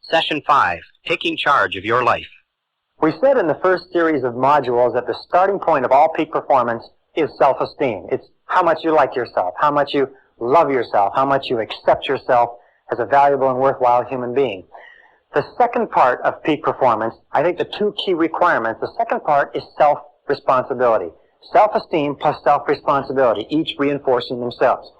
Session 5, Taking Charge of Your Life. We said in the first series of modules that the starting point of all peak performance is self-esteem. It's how much you like yourself, how much you love yourself, how much you accept yourself as a valuable and worthwhile human being. The second part of peak performance, I think the two key requirements, the second part is self-responsibility. Self-esteem plus self-responsibility, each reinforcing themselves.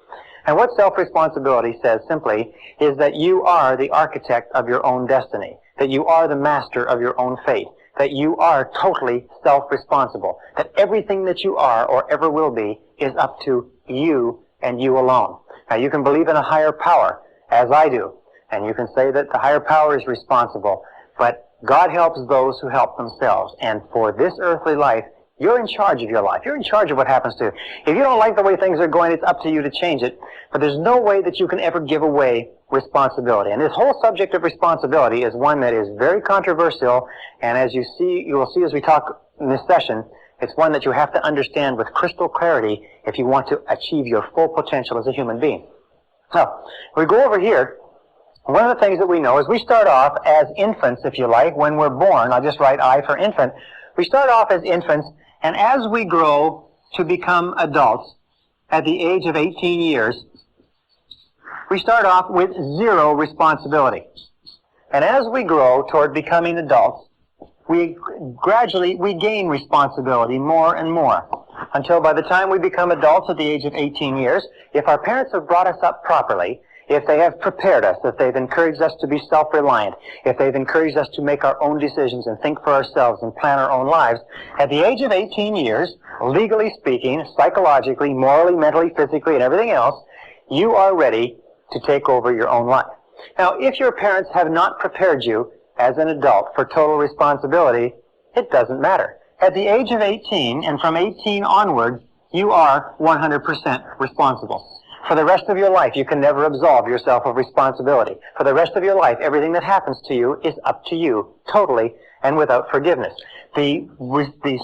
And what self-responsibility says simply is that you are the architect of your own destiny, that you are the master of your own fate, that you are totally self-responsible, that everything that you are or ever will be is up to you and you alone. Now, you can believe in a higher power, as I do, and you can say that the higher power is responsible, but God helps those who help themselves. And for this earthly life, you're in charge of your life. You're in charge of what happens to you. If you don't like the way things are going, it's up to you to change it. But there's no way that you can ever give away responsibility. And this whole subject of responsibility is one that is very controversial. And as you will see as we talk in this session, it's one that you have to understand with crystal clarity if you want to achieve your full potential as a human being. So, we go over here. One of the things that we know is we start off as infants, if you like, when we're born. I'll just write I for infant. We start off as infants, and as we grow to become adults at the age of 18 years, we start off with zero responsibility. And as we grow toward becoming adults, we gain responsibility more and more, until by the time we become adults at the age of 18 years, if our parents have brought us up properly, if they have prepared us, if they've encouraged us to be self-reliant, if they've encouraged us to make our own decisions and think for ourselves and plan our own lives, at the age of 18 years, legally speaking, psychologically, morally, mentally, physically, and everything else, you are ready to take over your own life. Now, if your parents have not prepared you as an adult for total responsibility, it doesn't matter. At the age of 18, and from 18 onward, you are 100% responsible. For the rest of your life, you can never absolve yourself of responsibility. For the rest of your life, everything that happens to you is up to you, totally and without forgiveness. The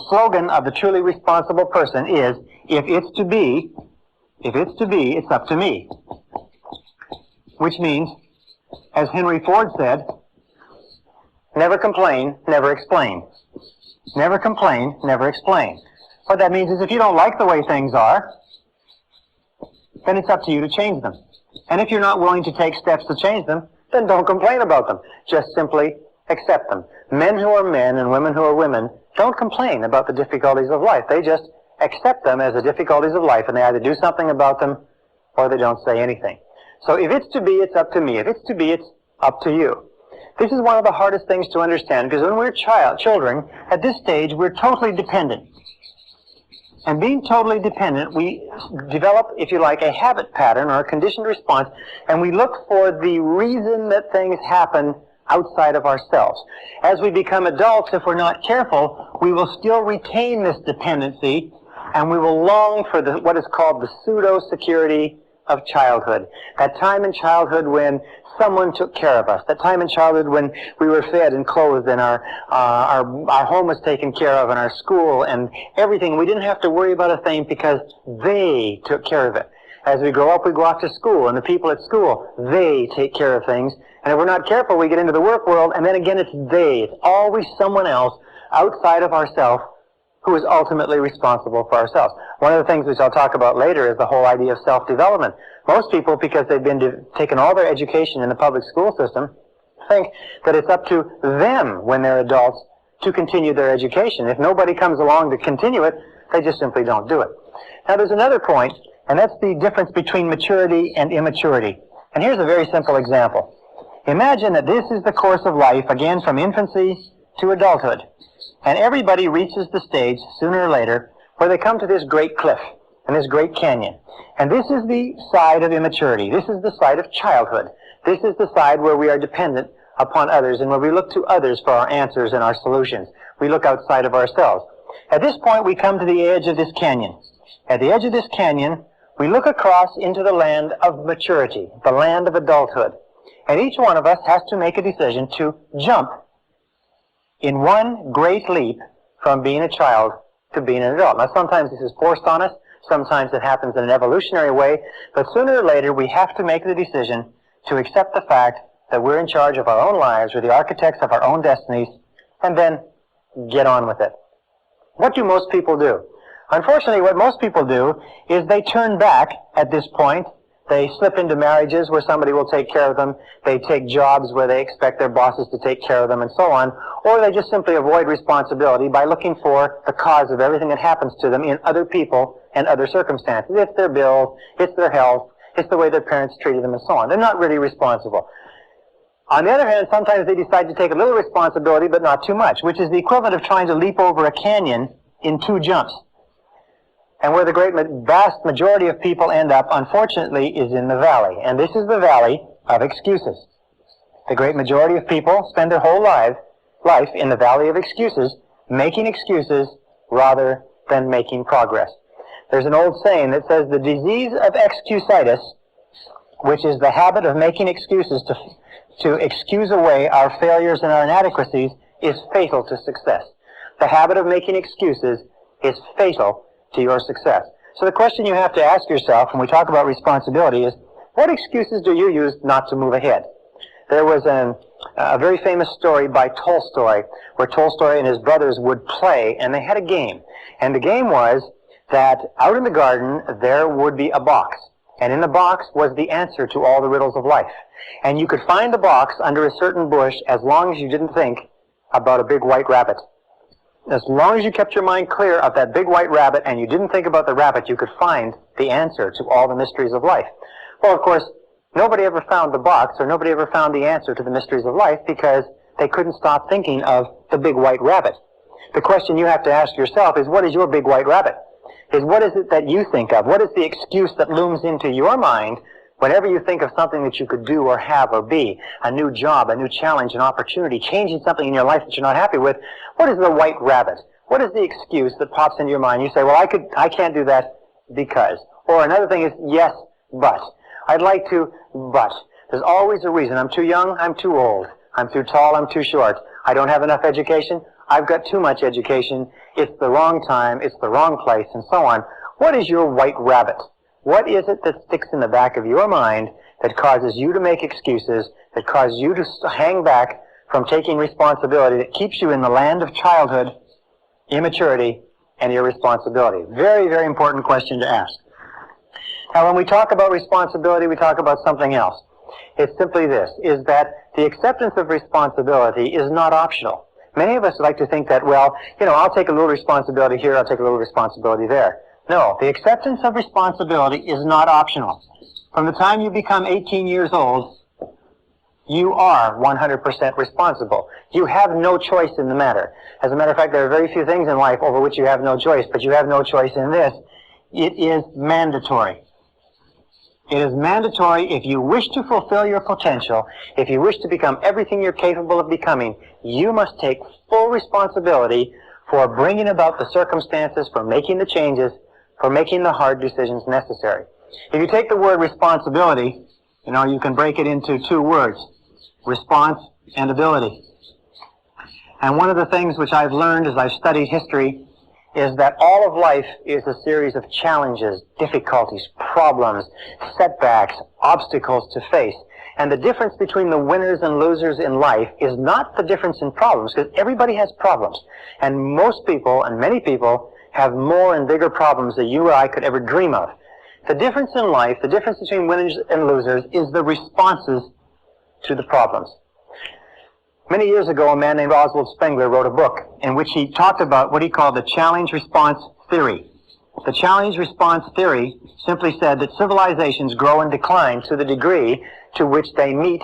slogan of the truly responsible person is, if it's to be, it's up to me. Which means, as Henry Ford said, never complain, never explain. Never complain, never explain. What that means is if you don't like the way things are, then it's up to you to change them. And if you're not willing to take steps to change them, then don't complain about them. Just simply accept them. Men who are men and women who are women don't complain about the difficulties of life. They just accept them as the difficulties of life, and they either do something about them or they don't say anything. So if it's to be, it's up to me. If it's to be, it's up to you. This is one of the hardest things to understand, because when we're children, at this stage, we're totally dependent. And being totally dependent, we develop, if you like, a habit pattern or a conditioned response, and we look for the reason that things happen outside of ourselves. As we become adults, if we're not careful, we will still retain this dependency, and we will long for what is called the pseudo-security of childhood. That time in childhood when someone took care of us. That time in childhood when we were fed and clothed and our home was taken care of and our school and everything. We didn't have to worry about a thing because they took care of it. As we grow up, we go off to school, and the people at school, they take care of things. And if we're not careful, we get into the work world, and then again it's they. It's always someone else outside of ourselves who is ultimately responsible for ourselves. One of the things which I'll talk about later is the whole idea of self-development. Most people, because they've been taken all their education in the public school system, think that it's up to them when they're adults to continue their education. If nobody comes along to continue it, they just simply don't do it. Now there's another point, and that's the difference between maturity and immaturity. And here's a very simple example. Imagine that this is the course of life, again from infancy to adulthood. And everybody reaches the stage, sooner or later, where they come to this great cliff and this great canyon. And this is the side of immaturity. This is the side of childhood. This is the side where we are dependent upon others and where we look to others for our answers and our solutions. We look outside of ourselves. At this point, we come to the edge of this canyon. At the edge of this canyon, we look across into the land of maturity, the land of adulthood. And each one of us has to make a decision to jump in one great leap from being a child to being an adult. Now, sometimes this is forced on us. Sometimes it happens in an evolutionary way. But sooner or later, we have to make the decision to accept the fact that we're in charge of our own lives, we're the architects of our own destinies, and then get on with it. What do most people do? Unfortunately, what most people do is they turn back at this point. They slip into marriages where somebody will take care of them. They take jobs where they expect their bosses to take care of them and so on. Or they just simply avoid responsibility by looking for the cause of everything that happens to them in other people and other circumstances. It's their bills, it's their health, it's the way their parents treated them and so on. They're not really responsible. On the other hand, sometimes they decide to take a little responsibility but not too much, which is the equivalent of trying to leap over a canyon in 2 jumps. And where the vast majority of people end up, unfortunately, is in the valley. And this is the valley of excuses. The great majority of people spend their whole life in the valley of excuses, making excuses rather than making progress. There's an old saying that says the disease of excusitis, which is the habit of making excuses to excuse away our failures and our inadequacies, is fatal to success. The habit of making excuses is fatal to your success. So the question you have to ask yourself when we talk about responsibility is, what excuses do you use not to move ahead? There was a very famous story by Tolstoy, where Tolstoy and his brothers would play, and they had a game. And the game was that out in the garden there would be a box. And in the box was the answer to all the riddles of life. And you could find the box under a certain bush as long as you didn't think about a big white rabbit. As long as you kept your mind clear of that big white rabbit and you didn't think about the rabbit, you could find the answer to all the mysteries of life. Well, of course, nobody ever found the box, or nobody ever found the answer to the mysteries of life because they couldn't stop thinking of the big white rabbit. The question you have to ask yourself is, what is your big white rabbit? What is it that you think of? What is the excuse that looms into your mind whenever you think of something that you could do or have or be? A new job, a new challenge, an opportunity, changing something in your life that you're not happy with. What is the white rabbit? What is the excuse that pops into your mind? You say, well, I can't do that because. Or another thing is, yes, but. I'd like to, but. There's always a reason. I'm too young, I'm too old. I'm too tall, I'm too short. I don't have enough education, I've got too much education. It's the wrong time, it's the wrong place, and so on. What is your white rabbit? What is it that sticks in the back of your mind that causes you to make excuses, that causes you to hang back from taking responsibility, that keeps you in the land of childhood, immaturity, and irresponsibility? Very, very important question to ask. Now, when we talk about responsibility, we talk about something else. It's simply this, is that the acceptance of responsibility is not optional. Many of us like to think that, well, I'll take a little responsibility here, I'll take a little responsibility there. No, the acceptance of responsibility is not optional. From the time you become 18 years old, you are 100% responsible. You have no choice in the matter. As a matter of fact, there are very few things in life over which you have no choice, but you have no choice in this. It is mandatory. It is mandatory if you wish to fulfill your potential, if you wish to become everything you're capable of becoming, you must take full responsibility for bringing about the circumstances, for making the changes, for making the hard decisions necessary. If you take the word responsibility, you can break it into 2 words, response and ability. And one of the things which I've learned as I've studied history is that all of life is a series of challenges, difficulties, problems, setbacks, obstacles to face. And the difference between the winners and losers in life is not the difference in problems, because everybody has problems. And most people, and many people, have more and bigger problems than you or I could ever dream of. The difference in life, the difference between winners and losers, is the responses to the problems. Many years ago, a man named Oswald Spengler wrote a book in which he talked about what he called the challenge-response theory. The challenge-response theory simply said that civilizations grow and decline to the degree to which they meet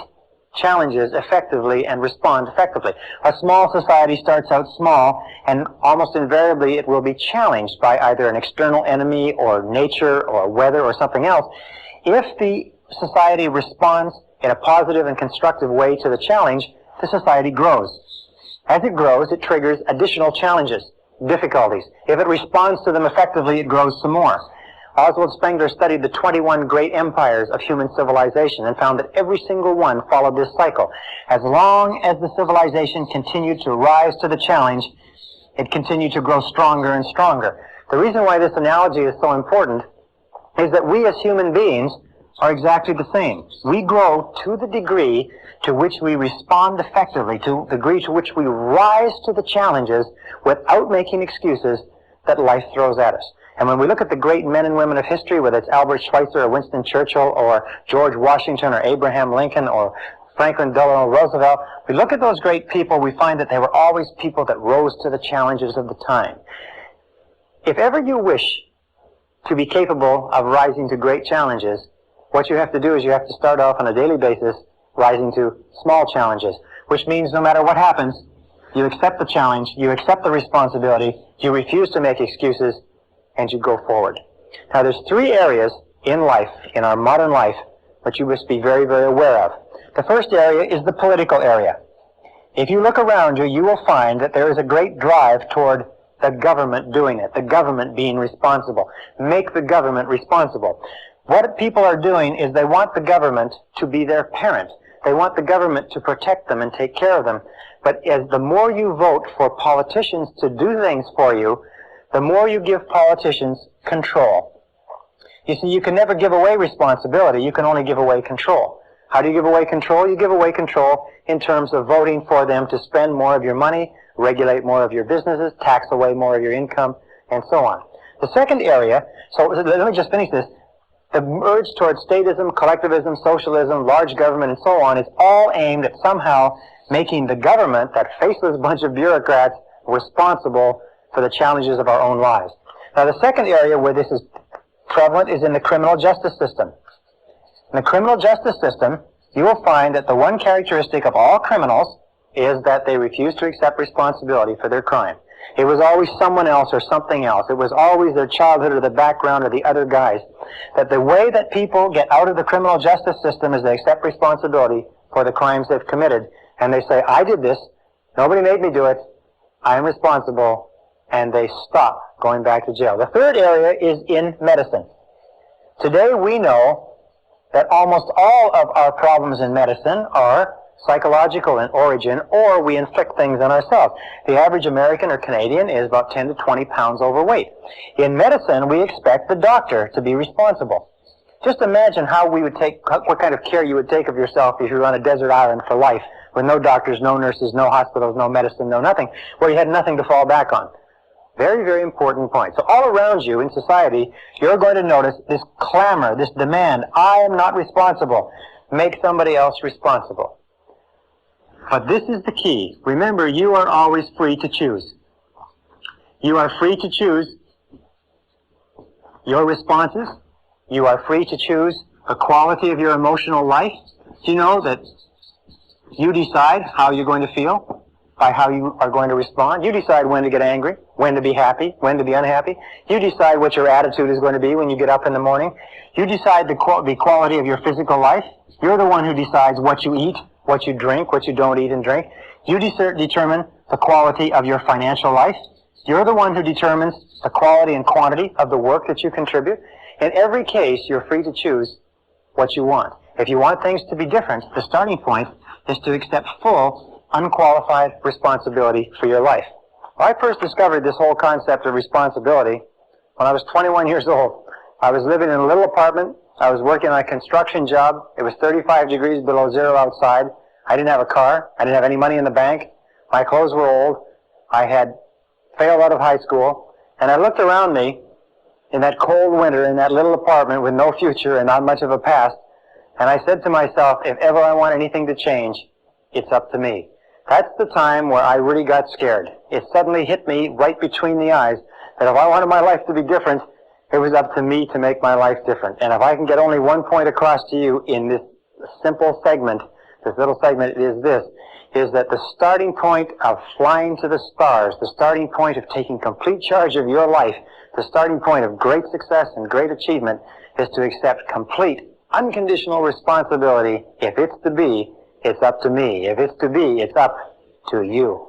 challenges effectively and respond effectively. A small society starts out small, and almost invariably it will be challenged by either an external enemy or nature or weather or something else. If the society responds in a positive and constructive way to the challenge, the society grows. As it grows, it triggers additional challenges, difficulties. If it responds to them effectively, it grows some more. Oswald Spengler studied the 21 great empires of human civilization and found that every single one followed this cycle. As long as the civilization continued to rise to the challenge, it continued to grow stronger and stronger. The reason why this analogy is so important is that we as human beings are exactly the same. We grow to the degree to which we respond effectively, to the degree to which we rise to the challenges without making excuses that life throws at us. And when we look at the great men and women of history, whether it's Albert Schweitzer or Winston Churchill or George Washington or Abraham Lincoln or Franklin Delano Roosevelt, we look at those great people, we find that they were always people that rose to the challenges of the time. If ever you wish to be capable of rising to great challenges, what you have to do is you have to start off on a daily basis rising to small challenges, which means no matter what happens, you accept the challenge, you accept the responsibility, you refuse to make excuses, and you go forward. Now there's three areas in life, in our modern life, that you must be very, very aware of. The first area is the political area. If you look around you, you will find that there is a great drive toward the government doing it, the government being responsible. Make the government responsible. What people are doing is they want the government to be their parent. They want the government to protect them and take care of them. But as the more you vote for politicians to do things for you, the more you give politicians control. You see, you can never give away responsibility. You can only give away control. How do you give away control? You give away control in terms of voting for them to spend more of your money, regulate more of your businesses, tax away more of your income, and so on. The second area, so let me just finish this. The urge towards statism, collectivism, socialism, large government, and so on is all aimed at somehow making the government, that faceless bunch of bureaucrats, responsible for the challenges of our own lives. Now, the second area where this is prevalent is in the criminal justice system. In the criminal justice system, you will find that the one characteristic of all criminals is that they refuse to accept responsibility for their crime. It was always someone else or something else. It was always their childhood or the background or the other guys. That the way that people get out of the criminal justice system is they accept responsibility for the crimes they've committed. And they say, I did this. Nobody made me do it. I am responsible. And they stop going back to jail. The third area is in medicine. Today we know that almost all of our problems in medicine are psychological in origin, or we inflict things on ourselves. The average American or Canadian is about 10 to 20 pounds overweight. In medicine, we expect the doctor to be responsible. Just imagine how we would take, what kind of care you would take of yourself if you were on a desert island for life, with no doctors, no nurses, no hospitals, no medicine, no nothing, where you had nothing to fall back on. Very, very important point. So all around you in society, you're going to notice this clamor, this demand, I am not responsible. Make somebody else responsible. But this is the key. Remember, you are always free to choose. You are free to choose your responses. You are free to choose the quality of your emotional life. Do you know that you decide how you're going to feel by how you are going to respond? You decide when to get angry, when to be happy, when to be unhappy. You decide what your attitude is going to be when you get up in the morning. You decide the quality of your physical life. You're the one who decides what you eat, what you drink, what you don't eat and drink. You determine the quality of your financial life. You're the one who determines the quality and quantity of the work that you contribute. In every case, you're free to choose what you want. If you want things to be different, the starting point is to accept full, unqualified responsibility for your life. I first discovered this whole concept of responsibility when I was 21 years old. I was living in a little apartment. I was working on a construction job. It was 35 degrees below zero outside. I didn't have a car. I didn't have any money in the bank. My clothes were old. I had failed out of high school. And I looked around me in that cold winter in that little apartment with no future and not much of a past. And I said to myself, if ever I want anything to change, it's up to me. That's the time where I really got scared. It suddenly hit me right between the eyes that if I wanted my life to be different, it was up to me to make my life different. And if I can get only one point across to you in this simple segment, this little segment is this, is that the starting point of flying to the stars, the starting point of taking complete charge of your life, the starting point of great success and great achievement is to accept complete, unconditional responsibility. If it's to be, it's up to me. If it's to be, it's up to you.